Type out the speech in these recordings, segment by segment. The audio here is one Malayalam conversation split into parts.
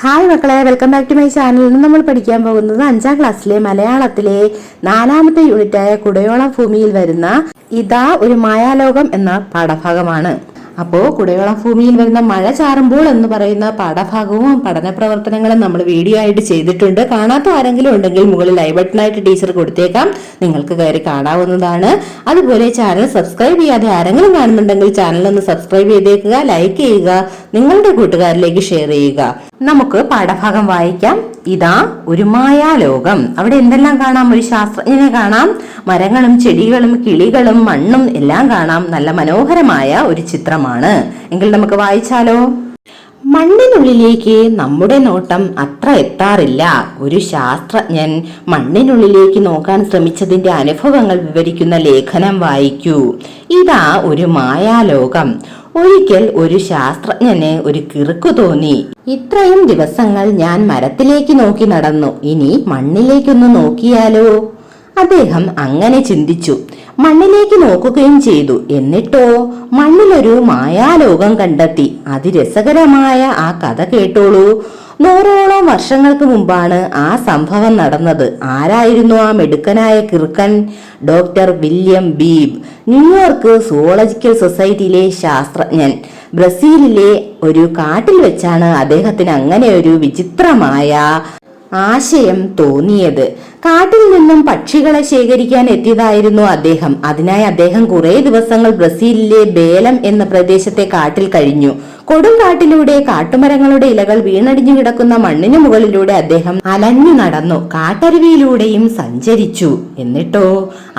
ഹായ് മക്കളെ, welcome back to my channel. ഇന്ന് നമ്മൾ പഠിക്കാൻ പോകുന്നത് 5ാം ക്ലാസ്സിലെ മലയാളത്തിലെ 4ാമത്തെ യൂണിറ്റായ കുടയോളം ഭൂമിയിൽ വരുന്ന ഇതാ ഒരു മായാലോകം എന്ന പാഠഭാഗമാണ്. അപ്പോൾ കുടയോളം ഭൂമിയിൽ വരുന്ന മഴ ചാറുമ്പോൾ എന്ന് പറയുന്ന പാഠഭാഗവും പഠന പ്രവർത്തനങ്ങളും നമ്മൾ വീഡിയോ ആയിട്ട് ചെയ്തിട്ടുണ്ട്. കാണാത്ത ആരെങ്കിലും ഉണ്ടെങ്കിൽ മുകളിൽ ഐ ബട്ടണായിട്ട് ടീച്ചർ കൊടുത്തേക്കാം, നിങ്ങൾക്ക് കയറി കാണാവുന്നതാണ്. അതുപോലെ ചാനൽ സബ്സ്ക്രൈബ് ചെയ്യാതെ ആരെങ്കിലും കാണുന്നുണ്ടെങ്കിൽ ചാനൽ ഒന്ന് സബ്സ്ക്രൈബ് ചെയ്തേക്കുക, ലൈക്ക് ചെയ്യുക, നിങ്ങളുടെ കൂട്ടുകാരിലേക്ക് ഷെയർ ചെയ്യുക. നമുക്ക് പാഠഭാഗം വായിക്കാം. ഇതാ ഒരു മായാലോകം. അവിടെ എന്തെല്ലാം കാണാം? ഒരു ശാസ്ത്രജ്ഞനെ കാണാം, മരങ്ങളും ചെടികളും കിളികളും മണ്ണും എല്ലാം കാണാം. നല്ല മനോഹരമായ ഒരു ചിത്രമാണ്. എങ്കിൽ നമുക്ക് വായിച്ചാലോ? മണ്ണിനുള്ളിലേക്ക് നമ്മുടെ നോട്ടം അത്ര എത്താറില്ല. ഒരു ശാസ്ത്രജ്ഞൻ മണ്ണിനുള്ളിലേക്ക് നോക്കാൻ ശ്രമിച്ചതിന്റെ അനുഭവങ്ങൾ വിവരിക്കുന്ന ലേഖനം വായിക്കൂ. ഇതാ ഒരു മായാലോകം. ഒരിക്കൽ ഒരു ശാസ്ത്രജ്ഞന് ഒരു കിറുക്കു തോന്നി. ഇത്രയും ദിവസങ്ങൾ ഞാൻ മരത്തിലേക്ക് നോക്കി നടന്നു, ഇനി മണ്ണിലേക്കൊന്ന് നോക്കിയാലോ? അദ്ദേഹം അങ്ങനെ ചിന്തിച്ചു. മണ്ണിലേക്ക് നോക്കുകയും ചെയ്തു. എന്നിട്ടോ മണ്ണിലൊരു മായാലോകം കണ്ടെത്തി. അതിരസകരമായ ആ കഥ കേട്ടോളൂ. 100ഓളം വർഷങ്ങൾക്ക് മുമ്പാണ് ആ സംഭവം നടന്നത്. ആരായിരുന്നു ആ മിടുക്കനായ കിറുക്കൻ? ഡോക്ടർ വില്യം ബീബ്, ന്യൂയോർക്ക് സുവോളജിക്കൽ സൊസൈറ്റിയിലെ ശാസ്ത്രജ്ഞൻ. ബ്രസീലിലെ ഒരു കാട്ടിൽ വെച്ചാണ് അദ്ദേഹത്തിന് അങ്ങനെ ഒരു വിചിത്രമായ ആശയം തോന്നിയത്. കാട്ടിൽ നിന്നും പക്ഷികളെ ശേഖരിക്കാൻ എത്തിയതായിരുന്നു അദ്ദേഹം. അതിനായി അദ്ദേഹം കുറെ ദിവസങ്ങൾ ബ്രസീലിലെ ബേലം എന്ന പ്രദേശത്തെ കാട്ടിൽ കഴിഞ്ഞു. കൊടുങ്കാട്ടിലൂടെ കാട്ടുമരങ്ങളുടെ ഇലകൾ വീണടിഞ്ഞു കിടക്കുന്ന മണ്ണിനു മുകളിലൂടെ അദ്ദേഹം അലഞ്ഞു നടന്നു. കാട്ടരുവിയിലൂടെയും സഞ്ചരിച്ചു. എന്നിട്ടോ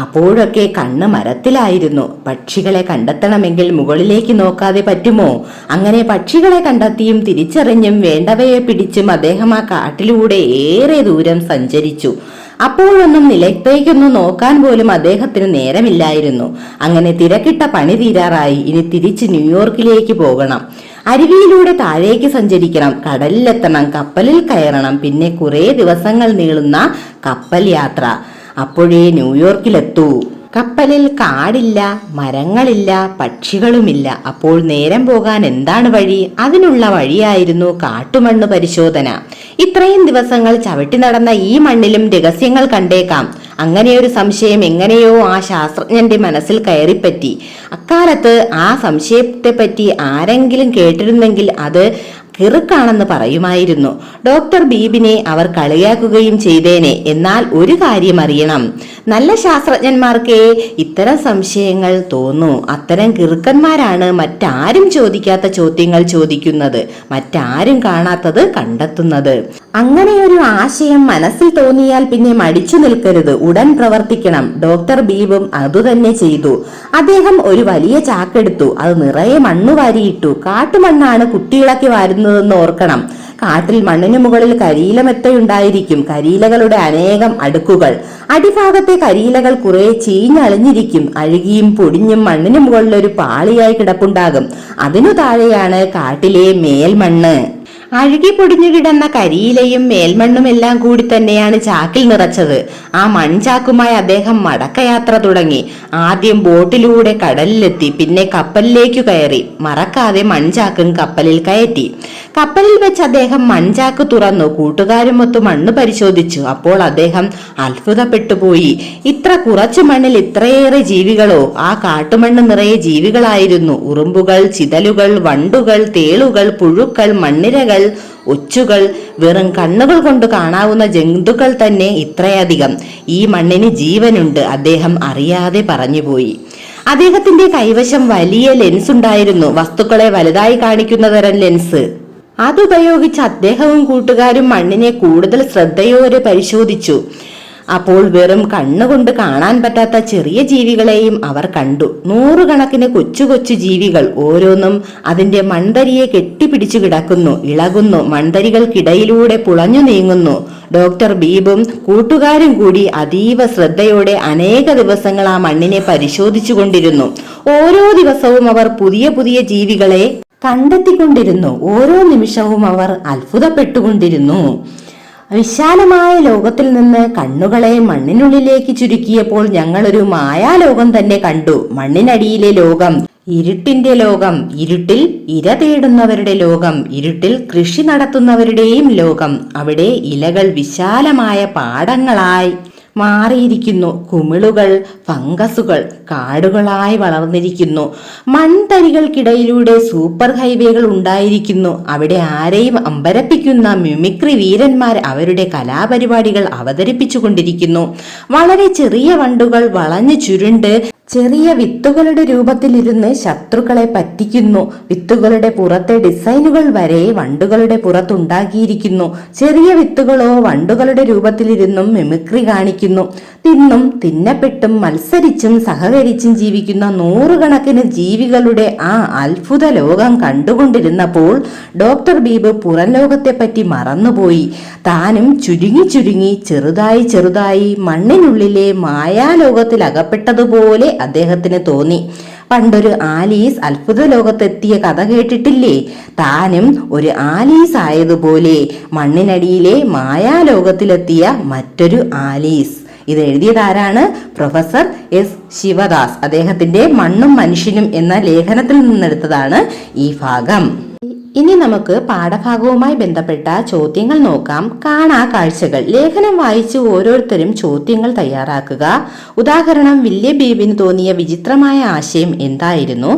അപ്പോഴൊക്കെ കണ്ണ് മരത്തിലായിരുന്നു. പക്ഷികളെ കണ്ടെത്തണമെങ്കിൽ മുകളിലേക്ക് നോക്കാതെ പറ്റുമോ? അങ്ങനെ പക്ഷികളെ കണ്ടെത്തിയും തിരിച്ചറിഞ്ഞും വേണ്ടവയെ പിടിച്ചും അദ്ദേഹം ആ കാട്ടിലൂടെ ഏറെ ദൂരം സഞ്ചരിച്ചു. അപ്പോഴൊന്നും നിലത്തേക്കൊന്നും നോക്കാൻ പോലും അദ്ദേഹത്തിന് നേരമില്ലായിരുന്നു. അങ്ങനെ തിരക്കിട്ട പണി തീരാറായി. ഇനി തിരിച്ച് ന്യൂയോർക്കിലേക്ക് പോകണം. അരുവിയിലൂടെ താഴേക്ക് സഞ്ചരിക്കണം, കടലിലെത്തണം, കപ്പലിൽ കയറണം, പിന്നെ കുറെ ദിവസങ്ങൾ നീളുന്ന കപ്പൽ യാത്ര. അപ്പോഴേ ന്യൂയോർക്കിലെത്തൂ. കപ്പലിൽ കാടില്ല, മരങ്ങളില്ല, പക്ഷികളുമില്ല. അപ്പോൾ നേരം പോകാൻ എന്താണ് വഴി? അതിനുള്ള വഴിയായിരുന്നു കാട്ടുമണ്ണ് പരിശോധന. ഇത്രയും ദിവസങ്ങൾ ചവിട്ടി നടന്ന ഈ മണ്ണിലും രഹസ്യങ്ങൾ കണ്ടേക്കാം. അങ്ങനെയൊരു സംശയം എങ്ങനെയോ ആ ശാസ്ത്രജ്ഞന്റെ മനസ്സിൽ കയറിപ്പറ്റി. അക്കാലത്ത് ആ സംശയത്തെപ്പറ്റി ആരെങ്കിലും കേട്ടിരുന്നെങ്കിൽ അത് കിറുക്കാണെന്ന് പറയുമായിരുന്നു. ഡോക്ടർ ബീബിനെ അവർ കളിയാക്കുകയും ചെയ്തേനെ. എന്നാൽ ഒരു കാര്യം അറിയണം, നല്ല ശാസ്ത്രജ്ഞന്മാർക്കേ ഇത്തരം സംശയങ്ങൾ തോന്നൂ. അത്തരം കിറുക്കന്മാരാണ് മറ്റാരും ചോദിക്കാത്ത ചോദ്യങ്ങൾ ചോദിക്കുന്നത്, മറ്റാരും കാണാത്തത് കണ്ടെത്തുന്നത്. അങ്ങനെയൊരു ആശയം മനസ്സിൽ തോന്നിയാൽ പിന്നെ മടിച്ചു നിൽക്കരുത്, ഉടൻ പ്രവർത്തിക്കണം. ഡോക്ടർ ബീബും അതുതന്നെ ചെയ്തു. അദ്ദേഹം ഒരു വലിയ ചാക്കെടുത്തു. അത് നിറയെ മണ്ണ് വാരിയിട്ടു. കാട്ടുമണ്ണാണ് കുട്ടിയിളക്കി വാരുന്നതെന്ന് ഓർക്കണം. കാട്ടിൽ മണ്ണിനു മുകളിൽ കരിയിലമെത്തയുണ്ടായിരിക്കും. കരിയിലകളുടെ അനേകം അടുക്കുകൾ. അടിഭാഗത്തെ കരിയിലകൾ കുറെ ചീഞ്ഞളിഞ്ഞിരിക്കും. അഴുകിയും പൊടിഞ്ഞും മണ്ണിനു മുകളിൽ ഒരു പാളിയായി കിടപ്പുണ്ടാകും. അതിനു താഴെയാണ് കാട്ടിലെ മേൽമണ്ണ്. അഴുകി പൊടിഞ്ഞു കിടന്ന കരിയിലയും മേൽമണ്ണും എല്ലാം കൂടി തന്നെയാണ് ചാക്കിൽ നിറച്ചത്. ആ മൺചാക്കുമായി അദ്ദേഹം മടക്കയാത്ര തുടങ്ങി. ആദ്യം ബോട്ടിലൂടെ കടലിലെത്തി, പിന്നെ കപ്പലിലേക്കു കയറി. മറക്കാതെ മൺചാക്കും കപ്പലിൽ കയറ്റി. കപ്പലിൽ വെച്ച് അദ്ദേഹം മൺചാക്ക് തുറന്നു. കൂട്ടുകാരുമൊത്ത് മണ്ണ് പരിശോധിച്ചു. അപ്പോൾ അദ്ദേഹം അത്ഭുതപ്പെട്ടുപോയി. ഇത്ര കുറച്ചു മണ്ണിൽ ഇത്രയേറെ ജീവികളോ? ആ കാട്ടുമണ്ണ് നിറയെ ജീവികളായിരുന്നു. ഉറുമ്പുകൾ, ചിതലുകൾ, വണ്ടുകൾ, തേളുകൾ, പുഴുക്കൾ, മണ്ണിരകൾ, ഒച്ചുകൾ. വെറും കണ്ണുകൾ കൊണ്ട് കാണാവുന്ന ജന്തുക്കൾ തന്നെ ഇത്രയധികം. ഈ മണ്ണിന് ജീവനുണ്ട്, അദ്ദേഹം അറിയാതെ പറഞ്ഞുപോയി. അദ്ദേഹത്തിന്റെ കൈവശം വലിയ ലെൻസ് ഉണ്ടായിരുന്നു. വസ്തുക്കളെ വലുതായി കാണിക്കുന്ന തരം ലെൻസ്. അതുപയോഗിച്ച് അദ്ദേഹവും കൂട്ടുകാരും മണ്ണിനെ കൂടുതൽ ശ്രദ്ധയോടെ പരിശോധിച്ചു. അപ്പോൾ വെറും കണ്ണുകൊണ്ട് കാണാൻ പറ്റാത്ത ചെറിയ ജീവികളെയും അവർ കണ്ടു. 100 കണക്കിന് കൊച്ചു കൊച്ചു ജീവികൾ. ഓരോന്നും അതിന്റെ മൺതരിയെ കെട്ടിപ്പിടിച്ചു കിടക്കുന്നു, ഇളകുന്നു, മൺതരികൾക്കിടയിലൂടെ പുളഞ്ഞു നീങ്ങുന്നു. ഡോക്ടർ ബീബും കൂട്ടുകാരും കൂടി അതീവ ശ്രദ്ധയോടെ അനേക ദിവസങ്ങൾ ആ മണ്ണിനെ പരിശോധിച്ചു കൊണ്ടിരുന്നു. ഓരോ ദിവസവും അവർ പുതിയ പുതിയ ജീവികളെ കണ്ടെത്തിക്കൊണ്ടിരുന്നു. ഓരോ നിമിഷവും അവർ അത്ഭുതപ്പെട്ടുകൊണ്ടിരുന്നു. വിശാലമായ ലോകത്തിൽ നിന്ന് കണ്ണുകളെ മണ്ണിനുള്ളിലേക്ക് ചുരുക്കിയപ്പോൾ ഞങ്ങളൊരു മായാലോകം തന്നെ കണ്ടു. മണ്ണിനടിയിലെ ലോകം ഇരുട്ടിന്റെ ലോകം, ഇരുട്ടിൽ ഇര തേടുന്നവരുടെ ലോകം, ഇരുട്ടിൽ കൃഷി നടത്തുന്നവരുടെയും ലോകം. അവിടെ ഇലകൾ വിശാലമായ പാടങ്ങളായി മാറിയിരിക്കുന്നു. കുമിളുകൾ, ഫംഗസുകൾ കാടുകളായി വളർന്നിരിക്കുന്നു. മൺതരികൾക്കിടയിലൂടെ സൂപ്പർ ഹൈവേകൾ ഉണ്ടായിരിക്കുന്നു. അവിടെ ആരെയും അമ്പരപ്പിക്കുന്ന മിമിക്രി വീരന്മാർ അവരുടെ കലാപരിപാടികൾ അവതരിപ്പിച്ചു കൊണ്ടിരിക്കുന്നു. വളരെ ചെറിയ വണ്ടുകൾ വളഞ്ഞു ചുരുണ്ട് ചെറിയ വിത്തുകളുടെ രൂപത്തിലിരുന്ന് ശത്രുക്കളെ പറ്റിക്കുന്നു. വിത്തുകളുടെ പുറത്തെ ഡിസൈനുകൾ വരെ വണ്ടുകളുടെ പുറത്തുണ്ടാക്കിയിരിക്കുന്നു. ചെറിയ വിത്തുകളോ വണ്ടുകളുടെ രൂപത്തിലിരുന്നും മിമിക്രി കാണിക്കുന്നു. തിന്നും തിന്നപ്പെട്ടും മത്സരിച്ചും സഹകരിച്ചും ജീവിക്കുന്ന നൂറുകണക്കിന് ജീവികളുടെ ആ അത്ഭുത ലോകം കണ്ടുകൊണ്ടിരുന്നപ്പോൾ ഡോക്ടർ ബീബ് പുറം ലോകത്തെപ്പറ്റി മറന്നുപോയി. താനും ചുരുങ്ങി ചെറുതായി മണ്ണിനുള്ളിലെ മായാലോകത്തിൽ അകപ്പെട്ടതുപോലെ അദ്ദേഹത്തിന് തോന്നി. പണ്ടൊരു ആലീസ് അത്ഭുത ലോകത്തെത്തിയ കഥ കേട്ടിട്ടില്ലേ? താനും ഒരു ആലീസ് ആയതുപോലെ മണ്ണിനടിയിലെ മായാലോകത്തിലെത്തിയ മറ്റൊരു ആലീസ്. ഇത് എഴുതിയതാരാണ്? Professor S Sivadas. അദ്ദേഹത്തിന്റെ മണ്ണും മനുഷ്യനും എന്ന ലേഖനത്തിൽ നിന്നെടുത്തതാണ് ഈ ഭാഗം. ഇനി നമുക്ക് പാഠഭാഗവുമായി ബന്ധപ്പെട്ട ചോദ്യങ്ങൾ നോക്കാം. കാണാ കാഴ്ചകൾ. ലേഖനം വായിച്ച് ഓരോരുത്തരും ചോദ്യങ്ങൾ തയ്യാറാക്കുക. ഉദാഹരണം, വില്യം ബീബിന് തോന്നിയ വിചിത്രമായ ആശയം എന്തായിരുന്നു?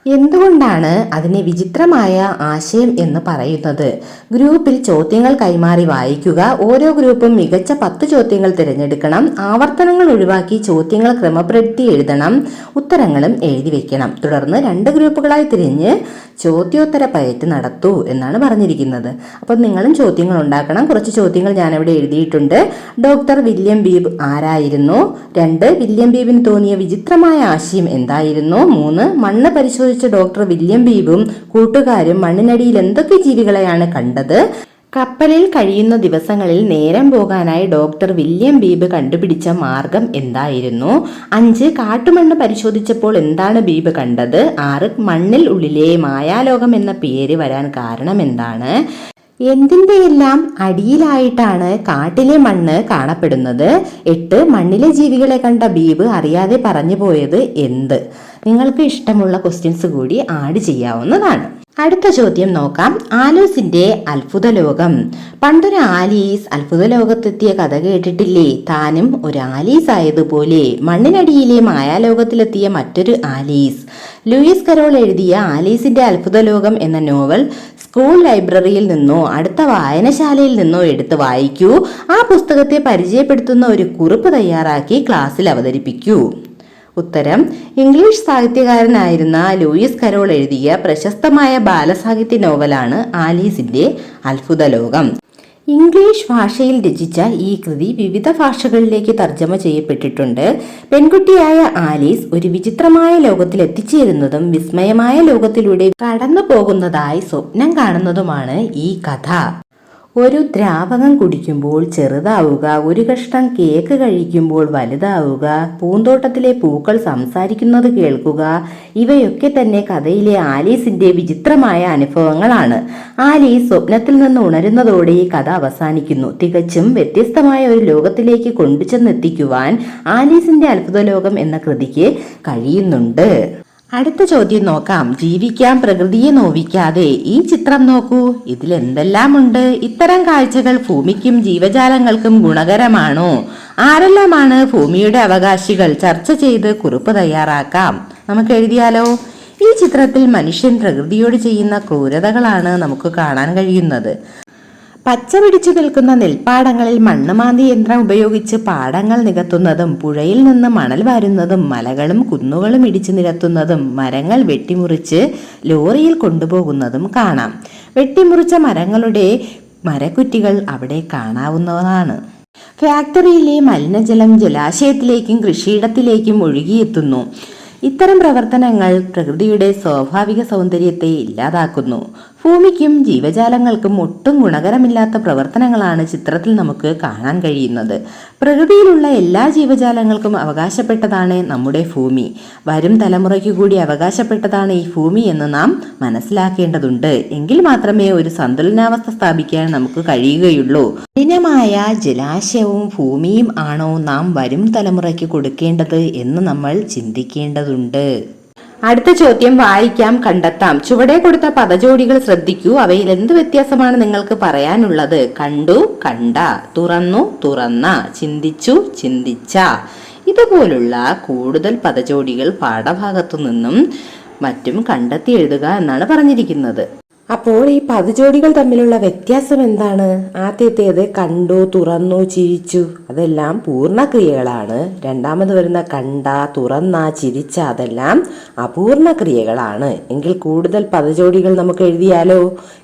എന്തുകൊണ്ടാണ് അതിനെ വിചിത്രമായ ആശയം എന്ന് പറയുന്നത്? ഗ്രൂപ്പിൽ ചോദ്യങ്ങൾ കൈമാറി വായിക്കുക. ഓരോ ഗ്രൂപ്പും മികച്ച 10 ചോദ്യങ്ങൾ തിരഞ്ഞെടുക്കണം. ആവർത്തനങ്ങൾ ഒഴിവാക്കി ചോദ്യങ്ങൾ ക്രമപ്പെടുത്തി എഴുതണം. ഉത്തരങ്ങളും എഴുതി വെക്കണം. തുടർന്ന് 2 ഗ്രൂപ്പുകളായി തിരിഞ്ഞ് ചോദ്യോത്തര പയറ്റ് നടത്തൂ എന്നാണ് പറഞ്ഞിരിക്കുന്നത്. അപ്പോൾ നിങ്ങളും ചോദ്യങ്ങൾ ഉണ്ടാക്കണം. കുറച്ച് ചോദ്യങ്ങൾ ഞാനിവിടെ എഴുതിയിട്ടുണ്ട്. ഡോക്ടർ വില്യം ബീബ് ആരായിരുന്നു? 2, വില്യം ബീബിന് തോന്നിയ വിചിത്രമായ ആശയം എന്തായിരുന്നു? 3, മണ്ണ് പരിശോധിച്ച ഡോക്ടർ വില്യം ബീബും കൂട്ടുകാരും മണ്ണിനടിയിൽ എന്തൊക്കെ ജീവികളെയാണ് കണ്ടത്? കപ്പലിൽ കഴിയുന്ന ദിവസങ്ങളിൽ നേരം പോകാനായി ഡോക്ടർ വില്യം ബീബ് കണ്ടുപിടിച്ച മാർഗം എന്തായിരുന്നു? 5, കാട്ടുമണ്ണ് പരിശോധിച്ചപ്പോൾ എന്താണ് ബീബ് കണ്ടത്? 6, മണ്ണിൽ ഉള്ളിലെ മായാലോകം എന്ന പേര് വരാൻ കാരണം എന്താണ്? എന്തിന്റെയെല്ലാം അടിയിലായിട്ടാണ് കാട്ടിലെ മണ്ണ് കാണപ്പെടുന്നത്? 8, മണ്ണിലെ ജീവികളെ കണ്ട ബീബ് അറിയാതെ പറഞ്ഞു പോയത് എന്ത്? നിങ്ങൾക്ക് ഇഷ്ടമുള്ള ക്വസ്റ്റ്യൻസ് കൂടി ആഡ് ചെയ്യാവുന്നതാണ്. അടുത്ത ചോദ്യം നോക്കാം. ആലീസിന്റെ അത്ഭുത ലോകം. പണ്ടൊരു ആലീസ് അത്ഭുത ലോകത്തെത്തിയ കഥ കേട്ടിട്ടില്ലേ? താനും ഒരു ആലീസ് ആയതുപോലെ മണ്ണിനടിയിലെ മായാലോകത്തിലെത്തിയ മറ്റൊരു ആലീസ്. ലൂയിസ് കരോൾ എഴുതിയ ആലീസിന്റെ അത്ഭുത ലോകം എന്ന നോവൽ സ്കൂൾ ലൈബ്രറിയിൽ നിന്നോ അടുത്ത വായനശാലയിൽ നിന്നോ എടുത്ത് വായിക്കൂ. ആ പുസ്തകത്തെ പരിചയപ്പെടുത്തുന്ന ഒരു കുറിപ്പ് തയ്യാറാക്കി ക്ലാസ്സിൽ അവതരിപ്പിക്കൂ. ഉത്തരം, ഇംഗ്ലീഷ് സാഹിത്യകാരനായിരുന്ന ലൂയിസ് കരോൾ എഴുതിയ പ്രശസ്തമായ ബാലസാഹിത്യ നോവലാണ് ആലീസിന്റെ അത്ഭുത ലോകം. ഇംഗ്ലീഷ് ഭാഷയിൽ രചിച്ച ഈ കൃതി വിവിധ ഭാഷകളിലേക്ക് തർജ്ജമ ചെയ്യപ്പെട്ടിട്ടുണ്ട്. പെൺകുട്ടിയായ ആലീസ് ഒരു വിചിത്രമായ ലോകത്തിൽ എത്തിച്ചേരുന്നതും വിസ്മയമായ ലോകത്തിലൂടെ കടന്നു പോകുന്നതായി സ്വപ്നം കാണുന്നതുമാണ് ഈ കഥ. ഒരു ദ്രാവകം കുടിക്കുമ്പോൾ ചെറുതാവുക, ഒരു കഷ്ണം കേക്ക് കഴിക്കുമ്പോൾ വലുതാവുക, പൂന്തോട്ടത്തിലെ പൂക്കൾ സംസാരിക്കുന്നത് കേൾക്കുക, ഇവയൊക്കെ തന്നെ കഥയിലെ ആലീസിന്റെ വിചിത്രമായ അനുഭവങ്ങളാണ്. ആലീസ് സ്വപ്നത്തിൽ നിന്ന് ഉണരുന്നതോടെ ഈ കഥ അവസാനിക്കുന്നു. തികച്ചും വ്യത്യസ്തമായ ഒരു ലോകത്തിലേക്ക് കൊണ്ടുചെന്നെത്തിക്കുവാൻ ആലീസിന്റെ അത്ഭുത ലോകം എന്ന കൃതിക്ക് കഴിയുന്നുണ്ട്. അടുത്ത ചോദ്യം നോക്കാം. ജീവിക്കാം പ്രകൃതിയെ നോവിക്കാതെ. ഈ ചിത്രം നോക്കൂ. ഇതിൽ എന്തെല്ലാം ഉണ്ട്? ഇത്തരം കാഴ്ചകൾ ഭൂമിക്കും ജീവജാലങ്ങൾക്കും ഗുണകരമാണോ? ആരെല്ലാമാണ് ഭൂമിയുടെ അവകാശികൾ? ചർച്ച ചെയ്ത് കുറിപ്പ് തയ്യാറാക്കാം. നമുക്ക് എഴുതിയാലോ? ഈ ചിത്രത്തിൽ മനുഷ്യൻ പ്രകൃതിയോട് ചെയ്യുന്ന ക്രൂരതകളാണ് നമുക്ക് കാണാൻ കഴിയുന്നത്. പച്ച പിടിച്ചു നിൽക്കുന്ന നെൽപ്പാടങ്ങളിൽ മണ്ണുമാന്തി യന്ത്രം ഉപയോഗിച്ച് പാടങ്ങൾ നികത്തുന്നതും, പുഴയിൽ നിന്ന് മണൽ വാരുന്നതും, മലകളും കുന്നുകളും ഇടിച്ചു നിരത്തുന്നതും, മരങ്ങൾ വെട്ടിമുറിച്ച് ലോറിയിൽ കൊണ്ടുപോകുന്നതും കാണാം. വെട്ടിമുറിച്ച മരങ്ങളുടെ മരക്കുറ്റികൾ അവിടെ കാണാവുന്നതാണ്. ഫാക്ടറിയിലെ മലിനജലം ജലാശയത്തിലേക്കും കൃഷിയിടത്തിലേക്കും ഒഴുകിയെത്തുന്നു. ഇത്തരം പ്രവർത്തനങ്ങൾ പ്രകൃതിയുടെ സ്വാഭാവിക സൗന്ദര്യത്തെ ഇല്ലാതാക്കുന്നു. ഭൂമിക്കും ജീവജാലങ്ങൾക്കും ഒട്ടും ഗുണകരമില്ലാത്ത പ്രവർത്തനങ്ങളാണ് ചിത്രത്തിൽ നമുക്ക് കാണാൻ കഴിയുന്നത്. പ്രകൃതിയിലുള്ള എല്ലാ ജീവജാലങ്ങൾക്കും അവകാശപ്പെട്ടതാണ് നമ്മുടെ ഭൂമി. വരും തലമുറയ്ക്ക് കൂടി അവകാശപ്പെട്ടതാണ് ഈ ഭൂമി എന്ന് നാം മനസ്സിലാക്കേണ്ടതുണ്ട്. എങ്കിൽ മാത്രമേ ഒരു സന്തുലനാവസ്ഥ സ്ഥാപിക്കാൻ നമുക്ക് കഴിയുകയുള്ളൂ. മലിനമായ ജലാശയവും ഭൂമിയും ആണോ നാം വരും തലമുറയ്ക്ക് കൊടുക്കേണ്ടത് എന്ന് നമ്മൾ ചിന്തിക്കേണ്ടതുണ്ട്. അടുത്ത ചോദ്യം വായിക്കാം, കണ്ടെത്താം. ചുവടെ കൊടുത്ത പദജോഡികൾ ശ്രദ്ധിക്കൂ. അവയിൽ എന്ത് വ്യത്യാസമാണ് നിങ്ങൾക്ക് പറയാനുള്ളത്? കണ്ടു, കണ്ട, തുറന്നു, തുറന്ന, ചിന്തിച്ചു, ചിന്തിച്ച. ഇതുപോലുള്ള കൂടുതൽ പദജോഡികൾ പാഠഭാഗത്തു നിന്നും മറ്റും കണ്ടെത്തി എഴുതുക എന്നാണ് പറഞ്ഞിരിക്കുന്നത്. അപ്പോൾ ഈ പദജോഡികൾ തമ്മിലുള്ള വ്യത്യാസം എന്താണ്? ആദ്യത്തേത് കണ്ടു, തുറന്നു, ചിരിച്ചു, അതെല്ലാം പൂർണ്ണക്രിയകളാണ്. രണ്ടാമത് വരുന്ന കണ്ട, തുറന്ന, ചിരിച്ച, അതെല്ലാം അപൂർണ ക്രിയകളാണ്. എങ്കിൽ കൂടുതൽ പദജോഡികൾ നമുക്ക് എഴുതിയാലോ?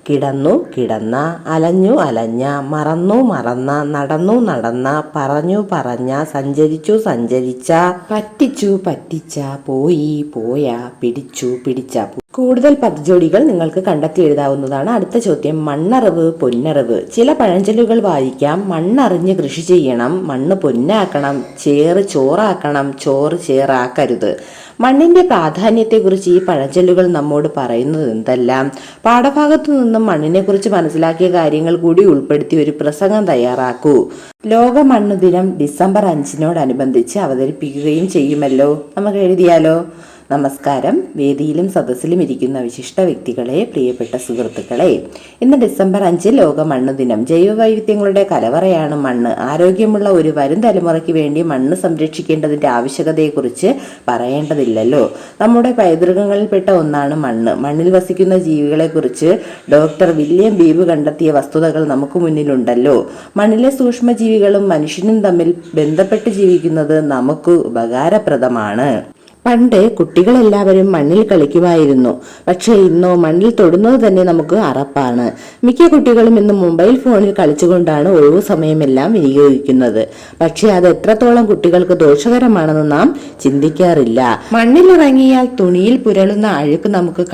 കിടന്നു, കിടന്ന, അലഞ്ഞു, അലഞ്ഞ, മറന്നു, മറന്ന, നടന്നു, നടന്ന, പറഞ്ഞു, പറഞ്ഞ, സഞ്ചരിച്ചു, സഞ്ചരിച്ച, പറ്റിച്ചു, പറ്റിച്ച, പോയി, പോയ, പിടിച്ചു, പിടിച്ച. കൂടുതൽ പദജോഡികൾ നിങ്ങൾക്ക് കണ്ടെത്തി എഴുതാവുന്നതാണ്. അടുത്ത ചോദ്യം, മണ്ണറിവ്, പൊന്നറിവ്. ചില പഴഞ്ചൊല്ലുകൾ വായിക്കാം. മണ്ണറിഞ്ഞ് കൃഷി ചെയ്യണം, മണ്ണ് പൊന്നാക്കണം, ചേറ് ചോറാക്കണം, ചോറ് ചേറാക്കരുത്. മണ്ണിന്റെ പ്രാധാന്യത്തെക്കുറിച്ച് ഈ പഴഞ്ചൊല്ലുകൾ നമ്മോട് പറയുന്നത് എന്തെല്ലാം? പാഠഭാഗത്തു നിന്നും മണ്ണിനെ കുറിച്ച് മനസ്സിലാക്കിയ കാര്യങ്ങൾ കൂടി ഉൾപ്പെടുത്തി ഒരു പ്രസംഗം തയ്യാറാക്കൂ. ലോക മണ്ണ് ദിനം ഡിസംബർ 5-നോടനുബന്ധിച്ച് അവതരിപ്പിക്കുകയും ചെയ്യുമല്ലോ. നമുക്ക് എഴുതിയാലോ? നമസ്കാരം. വേദിയിലും സദസ്സിലും ഇരിക്കുന്ന വിശിഷ്ട വ്യക്തികളെ, പ്രിയപ്പെട്ട സുഹൃത്തുക്കളെ, ഇന്ന് ഡിസംബർ 5 ലോക മണ്ണ് ദിനം. ജൈവവൈവിധ്യങ്ങളുടെ കലവറയാണ് മണ്ണ്. ആരോഗ്യമുള്ള ഒരു വരും തലമുറയ്ക്ക് വേണ്ടി മണ്ണ് സംരക്ഷിക്കേണ്ടതിന്റെ ആവശ്യകതയെക്കുറിച്ച് പറയേണ്ടതില്ലല്ലോ. നമ്മുടെ പൈതൃകങ്ങളിൽപ്പെട്ട ഒന്നാണ് മണ്ണ്. മണ്ണിൽ വസിക്കുന്ന ജീവികളെക്കുറിച്ച് ഡോക്ടർ വില്യം ബീബ് കണ്ടെത്തിയ വസ്തുതകൾ നമുക്ക് മുന്നിലുണ്ടല്ലോ. മണ്ണിലെ സൂക്ഷ്മജീവികളും മനുഷ്യനും തമ്മിൽ ബന്ധപ്പെട്ട് ജീവിക്കുന്നത് നമുക്ക് ഉപകാരപ്രദമാണ്. പണ്ട് കുട്ടികളെല്ലാവരും മണ്ണിൽ കളിക്കുമായിരുന്നു. പക്ഷെ ഇന്നോ മണ്ണിൽ തൊടുന്നത് തന്നെ നമുക്ക് അറപ്പാണ്. മിക്ക കുട്ടികളും ഇന്ന് മൊബൈൽ ഫോണിൽ കളിച്ചുകൊണ്ടാണ് ഒഴിവു സമയമെല്ലാം വിനിയോഗിക്കുന്നത്. പക്ഷെ അത് എത്രത്തോളം കുട്ടികൾക്ക് ദോഷകരമാണെന്ന് നാം ചിന്തിക്കാറില്ല. മണ്ണിലിറങ്ങിയാൽ തുണിയിൽ പുരളുന്ന അഴുക്ക് നമുക്ക്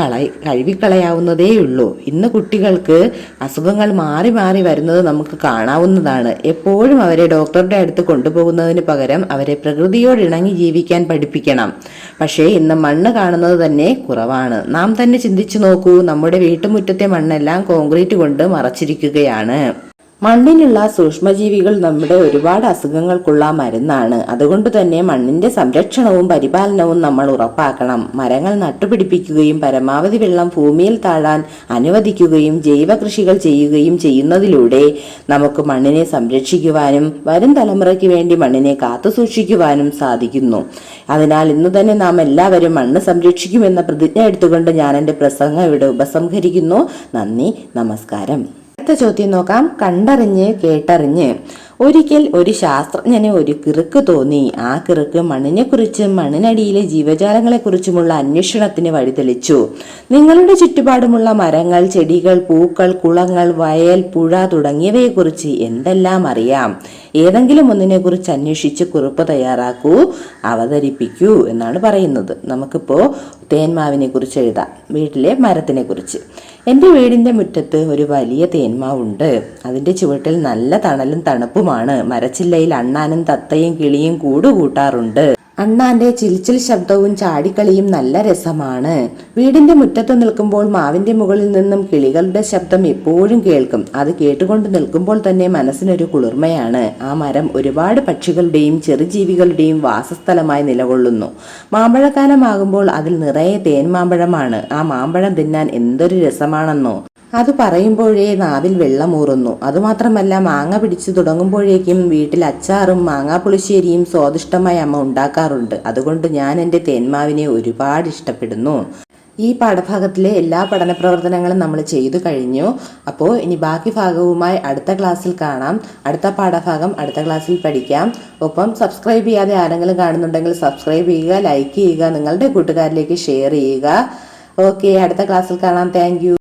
കഴുകിക്കളയാവുന്നതേയുള്ളൂ. ഇന്ന് കുട്ടികൾക്ക് അസുഖങ്ങൾ മാറി മാറി വരുന്നത് നമുക്ക് കാണാവുന്നതാണ്. എപ്പോഴും അവരെ ഡോക്ടറുടെ അടുത്ത് കൊണ്ടുപോകുന്നതിന് പകരം അവരെ പ്രകൃതിയോട് ഇണങ്ങി ജീവിക്കാൻ പഠിപ്പിക്കണം. പക്ഷേ ഇന്ന് മണ്ണ് കാണുന്നത് തന്നെ കുറവാണ്. നാം തന്നെ ചിന്തിച്ചു നോക്കൂ. നമ്മുടെ വീട്ടുമുറ്റത്തെ മണ്ണെല്ലാം കോൺക്രീറ്റ് കൊണ്ട് മറച്ചിരിക്കുകയാണ്. മണ്ണിനുള്ള സൂക്ഷ്മജീവികൾ നമ്മുടെ ഒരുപാട് അസുഖങ്ങൾക്കുള്ള മരുന്നാണ്. അതുകൊണ്ട് തന്നെ മണ്ണിന്റെ സംരക്ഷണവും പരിപാലനവും നമ്മൾ ഉറപ്പാക്കണം. മരങ്ങൾ നട്ടുപിടിപ്പിക്കുകയും പരമാവധി വെള്ളം ഭൂമിയിൽ താഴാൻ അനുവദിക്കുകയും ജൈവ കൃഷികൾ ചെയ്യുകയും ചെയ്യുന്നതിലൂടെ നമുക്ക് മണ്ണിനെ സംരക്ഷിക്കുവാനും വരും തലമുറയ്ക്ക് വേണ്ടി മണ്ണിനെ കാത്തുസൂക്ഷിക്കുവാനും സാധിക്കുന്നു. അതിനാൽ ഇന്ന് തന്നെ നാം എല്ലാവരും മണ്ണ് സംരക്ഷിക്കുമെന്ന പ്രതിജ്ഞ എടുത്തുകൊണ്ട് ഞാൻ എൻ്റെ പ്രസംഗം ഇവിടെ ഉപസംഹരിക്കുന്നു. നന്ദി, നമസ്കാരം. അടുത്ത ചോദ്യം നോക്കാം. കണ്ടറിഞ്ഞ് കേട്ടറിഞ്ഞ്. ഒരിക്കൽ ഒരു ശാസ്ത്രജ്ഞന് ഒരു കിറുക്ക് തോന്നി. ആ കിറുക്ക് മണ്ണിനെക്കുറിച്ചും മണ്ണിനടിയിലെ ജീവജാലങ്ങളെക്കുറിച്ചുമുള്ള അന്വേഷണത്തിന് വഴിതെളിച്ചു. നിങ്ങളുടെ ചുറ്റുപാടുമുള്ള മരങ്ങൾ, ചെടികൾ, പൂക്കൾ, കുളങ്ങൾ, വയൽ, പുഴ തുടങ്ങിയവയെക്കുറിച്ച് എന്തെല്ലാം അറിയാം? ഏതെങ്കിലും ഒന്നിനെക്കുറിച്ച് അന്വേഷിച്ച് കുറിപ്പ് തയ്യാറാക്കൂ, അവതരിപ്പിക്കൂ എന്നാണ് പറയുന്നത്. നമുക്കിപ്പോ തേന്മാവിനെ കുറിച്ച് എഴുതാം. വീട്ടിലെ മരത്തിനെ കുറിച്ച്. എൻ്റെ വീടിൻ്റെ മുറ്റത്ത് ഒരു വലിയ തേന്മാവുണ്ട്. അതിൻ്റെ ചുവട്ടിൽ നല്ല തണലും തണുപ്പുമാണ്. മരച്ചില്ലയിൽ അണ്ണാനും തത്തയും കിളിയും കൂടുകൂട്ടാറുണ്ട്. അണ്ണാന്റെ ചിൽച്ചിൽ ശബ്ദവും ചാടിക്കളിയും നല്ല രസമാണ്. വീടിന്റെ മുറ്റത്ത് നിൽക്കുമ്പോൾ മാവിന്റെ മുകളിൽ നിന്നും കിളികളുടെ ശബ്ദം എപ്പോഴും കേൾക്കും. അത് കേട്ടുകൊണ്ട് നിൽക്കുമ്പോൾ തന്നെ മനസ്സിനൊരു കുളിർമയാണ്. ആ മരം ഒരുപാട് പക്ഷികളുടെയും ചെറുജീവികളുടെയും വാസസ്ഥലമായി നിലകൊള്ളുന്നു. മാമ്പഴക്കാലമാകുമ്പോൾ അതിൽ നിറയെ തേൻ മാമ്പഴമാണ്. ആ മാമ്പഴം തിന്നാൻ എന്തൊരു രസമാണെന്നോ. അത് പറയുമ്പോഴേ നാവിൽ വെള്ളമൂറുന്നു. അതുമാത്രമല്ല, മാങ്ങ പിടിച്ചു തുടങ്ങുമ്പോഴേക്കും വീട്ടിൽ അച്ചാറും മാങ്ങാപ്പുളിശ്ശേരിയും സ്വാദിഷ്ടമായി അമ്മ ഉണ്ടാക്കാറുണ്ട്. അതുകൊണ്ട് ഞാൻ എൻ്റെ തേന്മാവിനെ ഒരുപാട് ഇഷ്ടപ്പെടുന്നു. ഈ പാഠഭാഗത്തിലെ എല്ലാ പഠന പ്രവർത്തനങ്ങളും നമ്മൾ ചെയ്തു കഴിഞ്ഞു. അപ്പോൾ ഇനി ബാക്കി ഭാഗവുമായി അടുത്ത ക്ലാസ്സിൽ കാണാം. അടുത്ത പാഠഭാഗം അടുത്ത ക്ലാസ്സിൽ പഠിക്കാം. ഒപ്പം സബ്സ്ക്രൈബ് ചെയ്യാതെ ആരെങ്കിലും കാണുന്നുണ്ടെങ്കിൽ സബ്സ്ക്രൈബ് ചെയ്യുക, ലൈക്ക് ചെയ്യുക, നിങ്ങളുടെ കൂട്ടുകാരിലേക്ക് ഷെയർ ചെയ്യുക. ഓക്കെ, അടുത്ത ക്ലാസ്സിൽ കാണാം. Thank you.